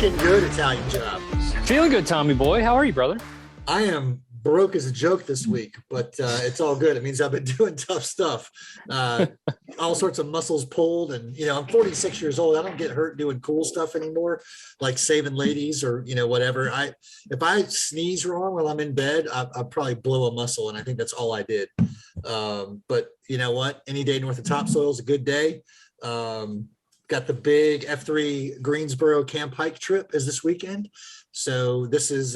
looking good, Italian Job. Feeling good, Tommy boy. How are you, brother? I am broke as a joke this week, but it's all good. It means I've been doing tough stuff. All sorts of muscles pulled, and I'm 46 years old. I don't get hurt doing cool stuff anymore, like saving ladies or whatever. If I sneeze wrong while I'm in bed, I'll probably blow a muscle, and I think that's all I did. But you know what? Any day north of topsoil is a good day. Got the big F3 Greensboro camp hike trip is this weekend. So this is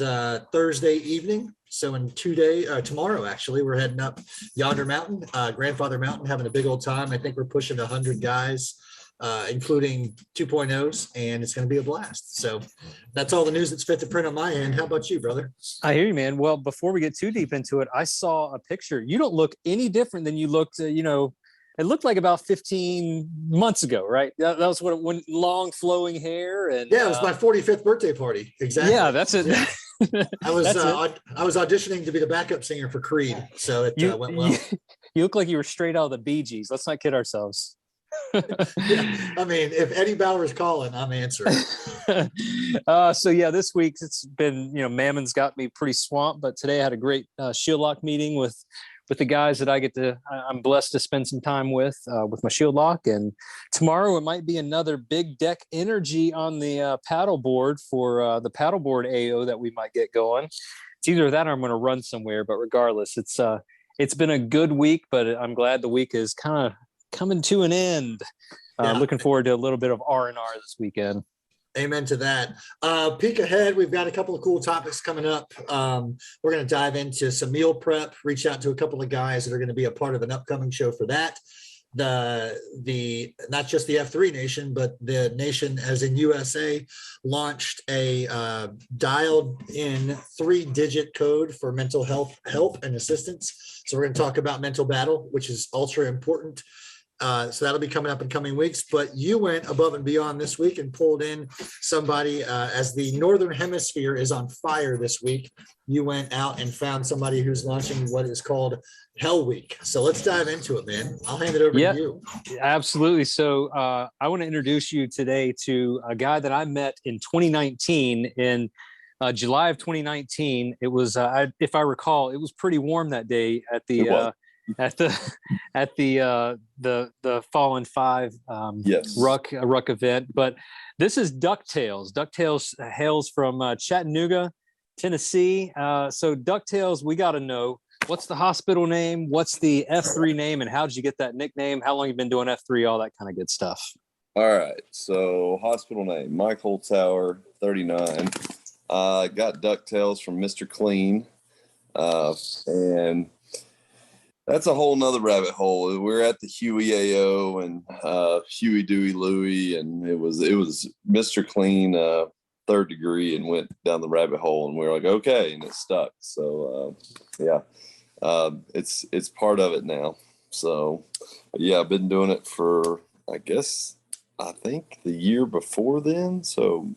Thursday evening. So in 2 days, tomorrow actually, we're heading up Yonder Mountain, Grandfather Mountain, having a big old time. I think we're pushing 100 guys, including 2.0s, and it's going to be a blast. So that's all the news that's fit to print on my end. How about you, brother? I hear you, man. Well, before we get too deep into it, I saw a picture. You don't look any different than you looked, it looked like about 15 months ago, right? That was when long flowing hair and yeah, it was my 45th birthday party. Exactly. Yeah, that's it. Yeah. I was auditioning to be the backup singer for Creed, so it went well. You look like you were straight out of the Bee Gees. Let's not kid ourselves. Yeah, I mean, if Eddie Bauer's calling, I'm answering. So yeah, this week it's been, Mammon's got me pretty swamped, but today I had a great Shield Lock meeting with the guys that I'm blessed to spend some time with my Shield Lock. And tomorrow it might be another big deck energy on the paddle board for the paddleboard AO that we might get going. It's either that or I'm going to run somewhere, but regardless, it's been a good week, but I'm glad the week is kind of coming to an end. Looking forward to a little bit of R&R this weekend. Amen to that. Peek ahead. We've got a couple of cool topics coming up. We're going to dive into some meal prep, reach out to a couple of guys that are going to be a part of an upcoming show for that. The not just the F3 Nation, but the nation as in USA launched a dialed in 3-digit code for mental health help and assistance. So we're going to talk about mental battle, which is ultra important. So that'll be coming up in coming weeks, but you went above and beyond this week and pulled in somebody as the Northern Hemisphere is on fire this week. You went out and found somebody who's launching what is called Hell Week. So let's dive into it, man. I'll hand it over to you. Absolutely. So I want to introduce you today to a guy that I met in 2019 in July of 2019. It was, if I recall, it was pretty warm that day at the the Fallen Five Ruck event. But this is Ducktales. Ducktales hails from Chattanooga, Tennessee. So Ducktales, we got to know, what's the hospital name? What's the F3 name? And how did you get that nickname? How long you been doing F3? All that kind of good stuff. All right. So hospital name, Mike Holzhauer, 39. Got Ducktales from Mr. Clean. And that's a whole nother rabbit hole. We're at the Huey AO and Huey Dewey Louie, and it was Mr. Clean, third degree, and went down the rabbit hole, and we were like, okay, and it stuck. So it's part of it now. So yeah, I've been doing it for I think the year before then. So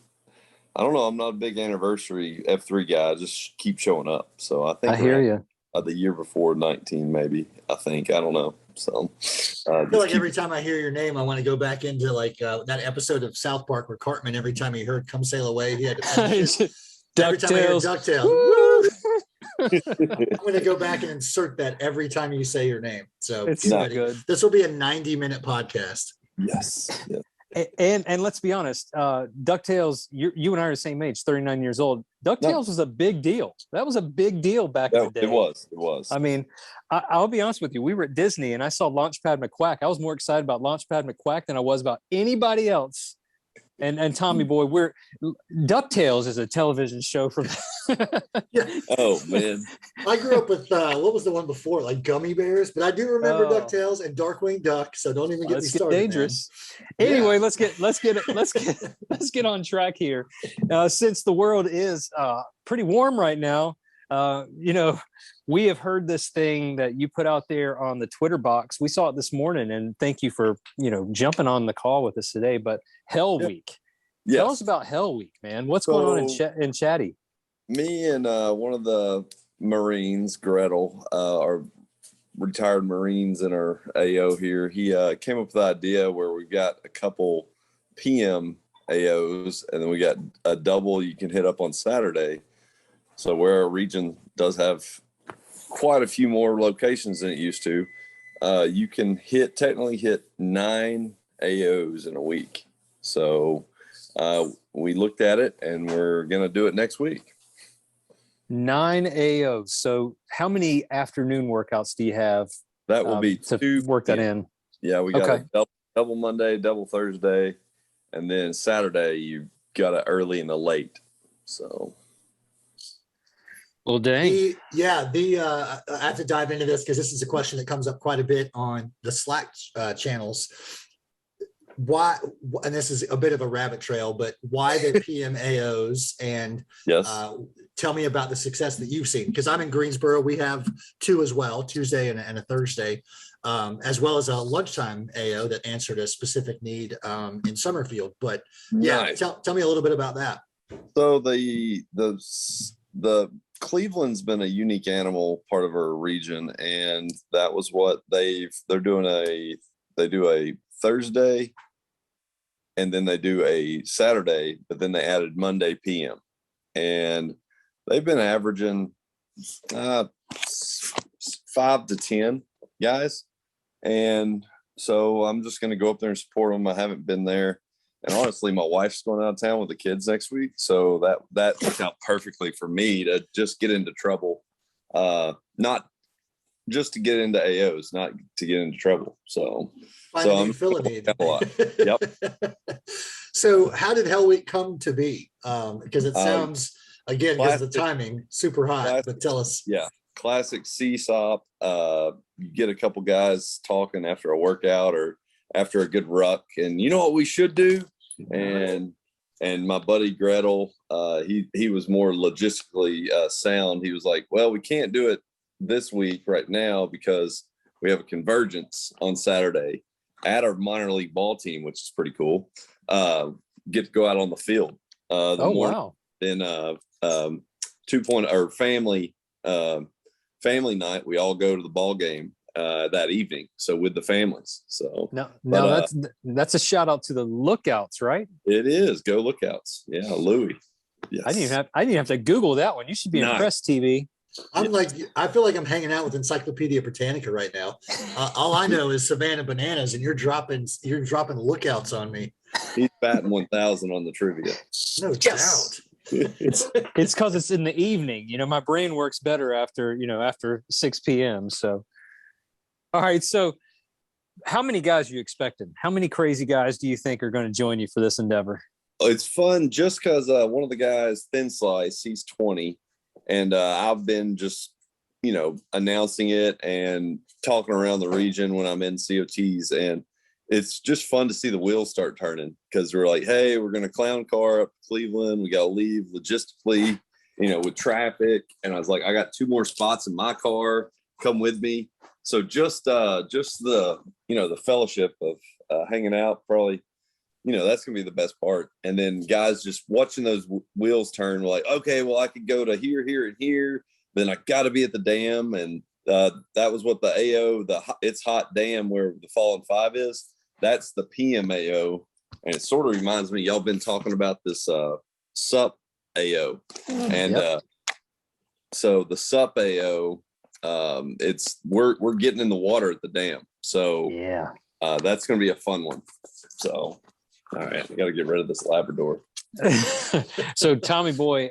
I don't know. I'm not a big anniversary F3 guy. I just keep showing up. So I think I hear you. The year before 19, maybe. I don't know. So I feel like every time I hear your name, I want to go back into like that episode of South Park where Cartman, every time he heard "Come Sail Away," he had to finish it. Every time I hear Ducktales, I'm going to go back and insert that every time you say your name. So it's not good. This will be a 90-minute podcast. Yes. Yeah. And let's be honest, Ducktales, you and I are the same age, 39 years old. Ducktales was a big deal. That was a big deal back in the day. It was. I mean, I'll be honest with you. We were at Disney and I saw Launchpad McQuack. I was more excited about Launchpad McQuack than I was about anybody else. And Tommy boy, DuckTales is a television show from. Yeah. Oh man, I grew up with what was the one before, like Gummy Bears, but I do remember DuckTales and Darkwing Duck. So don't even get me started. Dangerous. Man. Anyway, let's get on track here. Since the world is pretty warm right now, we have heard this thing that you put out there on the Twitter box. We saw it this morning, and thank you for jumping on the call with us today. But Hell Week, tell us about Hell Week, man. What's going on in Chatty? Me and one of the Marines, Gretel, our retired Marines in our AO here. He came up with the idea where we've got a couple PM AOs, and then we got a double you can hit up on Saturday. So where our region does have quite a few more locations than it used to, you can technically hit 9 AOs in a week. So we looked at it, and we're going to do it next week. 9 AOs. So how many afternoon workouts do you have? That will be to 2 work that in. Yeah, we got Okay. a double Monday, double Thursday, and then Saturday you got a early and a late. So, Well, dang. I have to dive into this because this is a question that comes up quite a bit on the Slack channels. Why, and this is a bit of a rabbit trail, but why the PMAOs? And yes. Tell me about the success that you've seen, because I'm in Greensboro. We have 2 as well, Tuesday and a Thursday, as well as a lunchtime AO that answered a specific need in Summerfield. But yeah, Nice. tell me a little bit about that. So the Cleveland's been a unique animal part of our region, and that was what they do a Thursday, and then they do a Saturday, but then they added Monday PM, and they've been averaging 5 to 10 guys. And so I'm just going to go up there and support them. I haven't been there. And honestly, my wife's going out of town with the kids next week. So that worked out perfectly for me to just get into trouble. Not just to get into AOs, not to get into trouble. So I'm filling need. A lot. Yep. So how did Hell Week come to be? Because it sounds, again, because of the timing, super hot, but tell us. Yeah. Classic CSOP. You get a couple guys talking after a workout or after a good ruck, and you know what we should do? And my buddy Gretel, he was more logistically sound. He was like, well, we can't do it this week right now because we have a convergence on Saturday at our minor league ball team, which is pretty cool. Get to go out on the field. Wow. Then 2-point or family night, we all go to the ball game that evening. So with the families. So that's a shout out to the Lookouts, right? It is. Go Lookouts. Yeah, Louis. Yes. I didn't even have to Google that one. You should be in Press TV. I feel like I'm hanging out with Encyclopedia Britannica right now. All I know is Savannah Bananas, and you're dropping Lookouts on me. He's batting 1,000 on the trivia. No doubt. It's because it's in the evening. You know, my brain works better after 6 p.m. So, all right. So, how many guys are you expecting? How many crazy guys do you think are going to join you for this endeavor? It's fun just because one of the guys, Thin Slice, he's 20, and I've been just announcing it and talking around the region when I'm in COTs, and it's just fun to see the wheels start turning because we're like, hey, we're going to clown car up to Cleveland. We got to leave logistically, with traffic. And I was like, I got 2 more spots in my car. Come with me. So just the, the fellowship of hanging out, probably, that's going to be the best part. And then guys just watching those wheels turn, we're like, okay, well, I could go to here, here, and here. Then I got to be at the dam. And that was what the AO, It's Hot Dam, where the Fallen 5 is. That's the PMAO, and it sort of reminds me, y'all been talking about this SUP AO, and so the SUP AO, we're getting in the water at the dam, so that's going to be a fun one. So, all right, I got to get rid of this Labrador. So, Tommy Boy,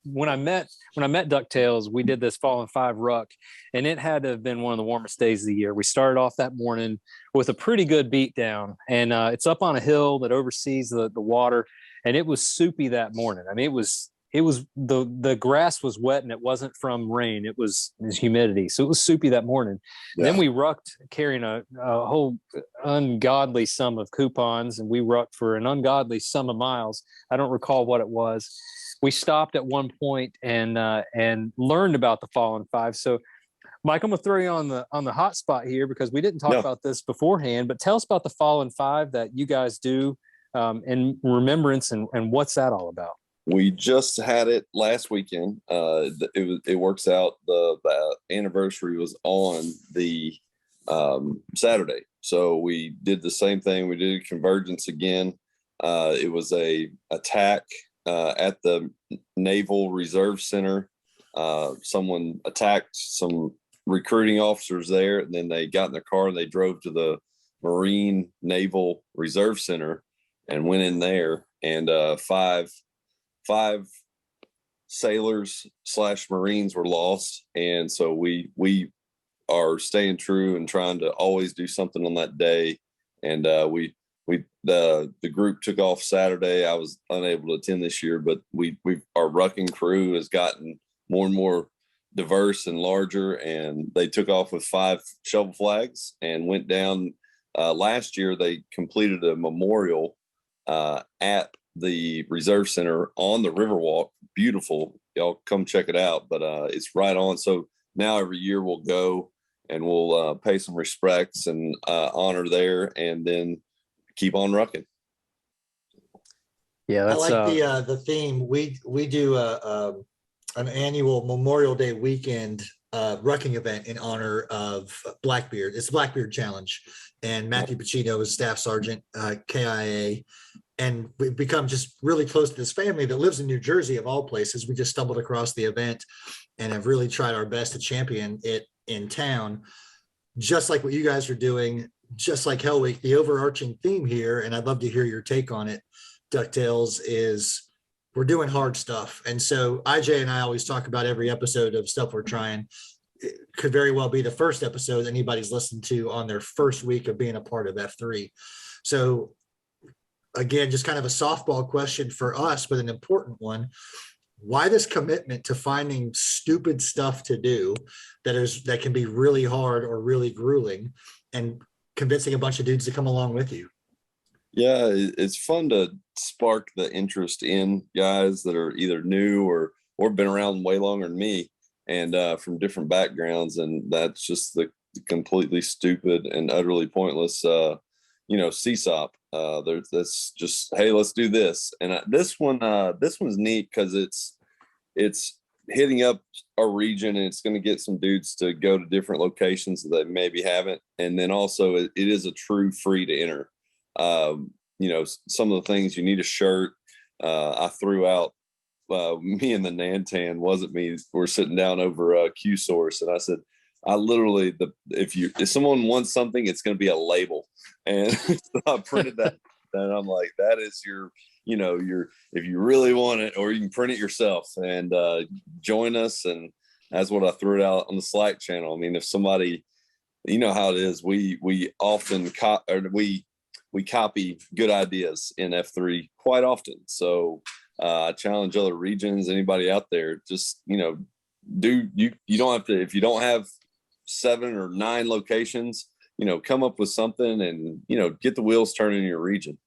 when I met Ducktales, we did this Fallen 5 ruck, and it had to have been one of the warmest days of the year. We started off that morning with a pretty good beat down, and it's up on a hill that oversees the water, and it was soupy that morning. I mean, it was the grass was wet, and it wasn't from rain. It was humidity, so it was soupy that morning. Yeah. Then we rucked carrying a whole ungodly sum of coupons, and we rucked for an ungodly sum of miles. I don't recall what it was. We stopped at one point and learned about the Fallen 5. So, Mike, I'm gonna throw you on the hot spot here because we didn't talk about this beforehand. But tell us about the Fallen 5 that you guys do in remembrance, and what's that all about? We just had it last weekend. It works out. The anniversary was on the Saturday, so we did the same thing. We did Convergence again. It was a attack at the Naval Reserve Center. Someone attacked some recruiting officers there, and then they got in their car and they drove to the Marine Naval Reserve Center and went in there, and five sailors / Marines were lost. And so we are staying true and trying to always do something on that day. And the group took off Saturday. I was unable to attend this year, but our rucking crew has gotten more and more diverse and larger, and they took off with 5 shovel flags and went down. Last year they completed a memorial at the Reserve Center on the Riverwalk. Beautiful. Y'all come check it out. But it's right on. So now every year we'll go and we'll pay some respects and honor there, and then keep on rucking. Yeah, I that's like the theme. We do an annual Memorial Day weekend rucking event in honor of Blackbeard. It's the Blackbeard Challenge, and Matthew Pacino is staff sergeant, KIA. And we've become just really close to this family that lives in New Jersey, of all places. We just stumbled across the event and have really tried our best to champion it in town, just like what you guys are doing, just like Hell Week. The overarching theme here, and I'd love to hear your take on it, Ducktales, is we're doing hard stuff. And so IJ and I always talk about every episode of stuff we're trying. It could very well be the first episode anybody's listened to on their first week of being a part of F3. So again, just kind of a softball question for us, but an important one. Why this commitment to finding stupid stuff to do that can be really hard or really grueling, and convincing a bunch of dudes to come along with you? Yeah, it's fun to spark the interest in guys that are either new or been around way longer than me, and from different backgrounds. And that's just the completely stupid and utterly pointless, CSOP. That's just, hey, let's do this. And this one's neat because it's hitting up a region, and it's going to get some dudes to go to different locations that they maybe haven't. And then also it is a true free to enter. Some of the things, you need a shirt. I threw out, me and the Nantan, wasn't me, we're sitting down over Q Source, and I said, I literally, if someone wants something, it's going to be a label. And so I printed that, and I'm like, that is your, if you really want it, or you can print it yourself and join us. And that's what I threw it out on the Slack channel. I mean, if somebody, you know how it is, we often we copy good ideas in F3 quite often. So I challenge other regions, anybody out there, just, you don't have to, if you don't have 7 or 9 locations, come up with something and, get the wheels turning in your region.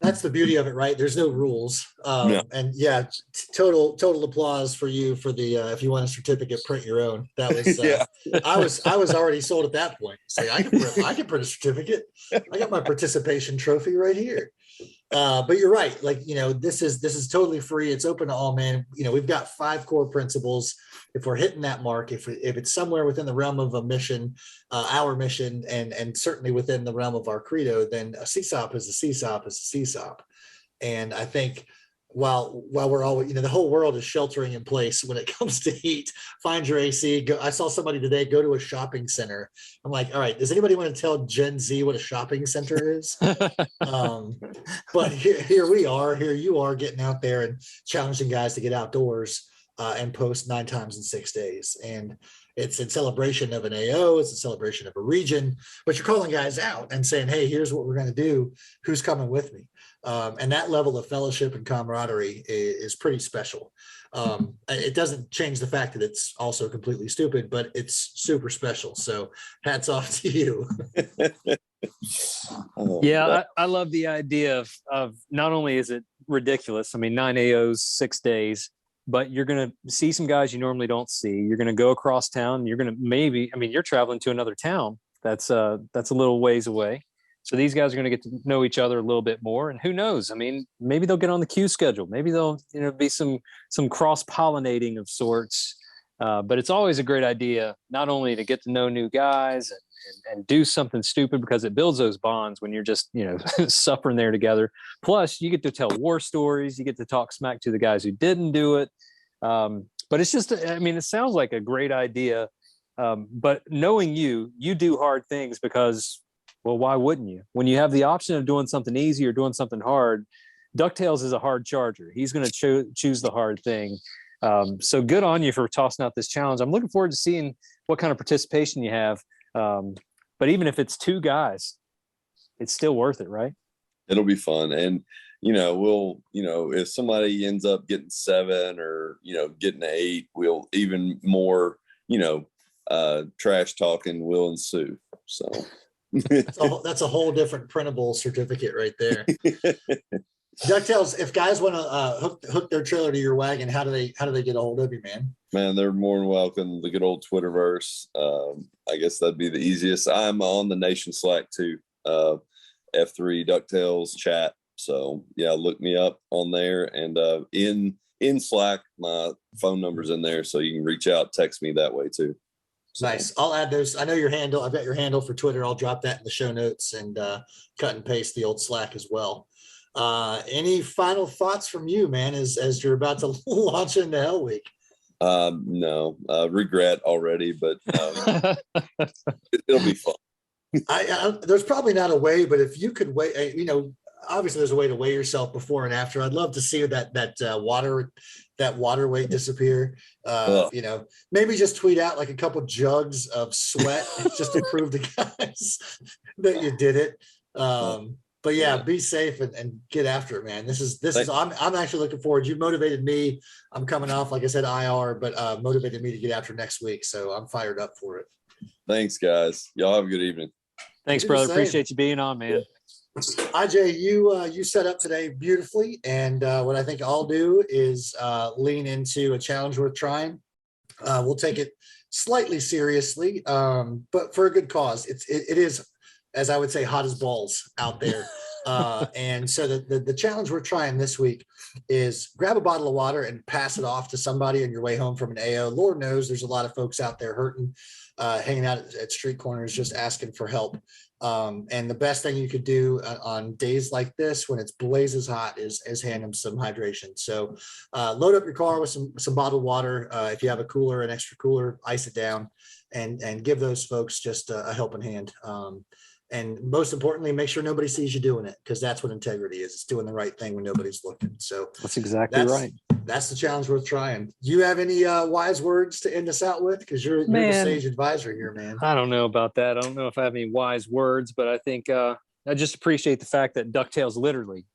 That's the beauty of it, right? There's no rules. And yeah, total applause for you for the, if you want a certificate, print your own. That was, Yeah. I was already sold at that point. Say, I can print a certificate. I got my participation trophy right here. But you're right. Like, this is totally free. It's open to all, man. We've got 5 core principles. If we're hitting that mark, if it's somewhere within the realm of a mission, our mission, and certainly within the realm of our credo, then a CSOP is a CSOP is a CSOP. And I think while we're all, the whole world is sheltering in place when it comes to heat, find your AC. I saw somebody today go to a shopping center. I'm like, all right, does anybody want to tell Gen Z what a shopping center is? But here we are, here you are getting out there and challenging guys to get outdoors and post 9 times in 6 days. And it's in celebration of an AO, it's a celebration of a region, but you're calling guys out and saying, hey, here's what we're going to do. Who's coming with me? And that level of fellowship and camaraderie is pretty special. It doesn't change the fact that it's also completely stupid, but it's super special. So hats off to you. Yeah, I love the idea of not only is it ridiculous, 9 AOs, 6 days, but you're going to see some guys you normally don't see. You're going to go across town. You're going to you're traveling to another town that's a little ways away. So these guys are going to get to know each other a little bit more. And who knows? Maybe they'll get on the Q schedule. Maybe they'll be some cross-pollinating of sorts. But it's always a great idea, not only to get to know new guys and do something stupid, because it builds those bonds when you're just, suffering there together. Plus you get to tell war stories. You get to talk smack to the guys who didn't do it. But it's just, it sounds like a great idea. But knowing you do hard things because, well, why wouldn't you? When you have the option of doing something easy or doing something hard, Ducktales is a hard charger. He's going to choose the hard thing. So good on you for tossing out this challenge. I'm looking forward to seeing what kind of participation you have. But even if it's 2 guys, it's still worth it, right? It'll be fun. And, if somebody ends up getting 7 or, getting 8, we'll even more, trash talking will ensue. So That's a whole different printable certificate right there. Ducktales, if guys want to hook their trailer to your wagon, how do they get a hold of you, man? Man, they're more than welcome. The good old Twitterverse. I guess that'd be the easiest. I'm on the Nation Slack too. F3 Ducktales chat. So yeah, look me up on there, and in Slack, my phone number's in there, so you can reach out, text me that way too. So. Nice. I'll add those. I know your handle. I've got your handle for Twitter. I'll drop that in the show notes and cut and paste the old Slack as well. Any final thoughts from you, man, as you're about to launch into Hell Week? No, regret already, but it'll be fun. There's probably not a way, but if you could weigh, obviously there's a way to weigh yourself before and after. I'd love to see that water weight disappear. Maybe just tweet out like a couple jugs of sweat just to prove to guys that you did it. But yeah, be safe and get after it, man. I'm actually looking forward. You motivated me. I'm coming off, like I said, IR, but motivated me to get after next week. So I'm fired up for it. Thanks, guys. Y'all have a good evening. Thanks, brother. Appreciate you being on, man. Ajay, you set up today beautifully. And what I think I'll do is lean into a challenge worth trying. We'll take it slightly seriously, but for a good cause. It is, as I would say, hot as balls out there. And so the challenge we're trying this week is grab a bottle of water and pass it off to somebody on your way home from an AO. Lord knows there's a lot of folks out there hurting, hanging out at street corners, just asking for help. And the best thing you could do on days like this, when it's blazes hot, is hand them some hydration. So load up your car with some bottled water. If you have a cooler, an extra cooler, ice it down and give those folks just a helping hand. And most importantly, make sure nobody sees you doing it, because that's what integrity is. It's doing the right thing when nobody's looking. So that's exactly right. That's the challenge worth trying. Do you have any wise words to end us out with? Because you're the sage advisor here, man. I don't know about that. I don't know if I have any wise words, but I think I just appreciate the fact that Ducktales literally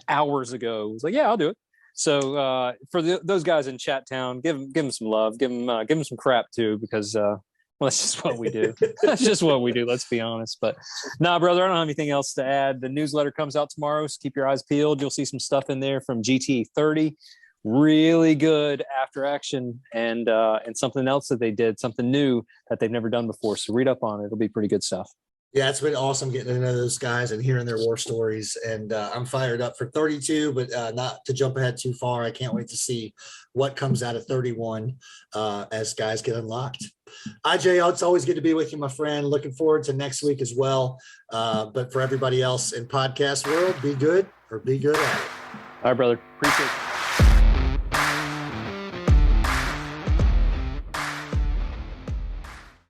hours ago was like, yeah, I'll do it. So for those guys in Chattown, give them some love, give them some crap too, because well, that's just what we do. That's just what we do. Let's be honest. But nah, brother, I don't have anything else to add. The newsletter comes out tomorrow, so keep your eyes peeled. You'll see some stuff in there from GT 30. Really good after action and something else that they did, something new that they've never done before. So read up on it. It'll be pretty good stuff. Yeah, it's been awesome getting to know those guys and hearing their war stories. And I'm fired up for 32, but not to jump ahead too far. I can't wait to see what comes out of 31 as guys get unlocked. Ajay, it's always good to be with you, my friend. Looking forward to next week as well. But for everybody else in podcast world, be good or be good at it. All right, brother. Appreciate it.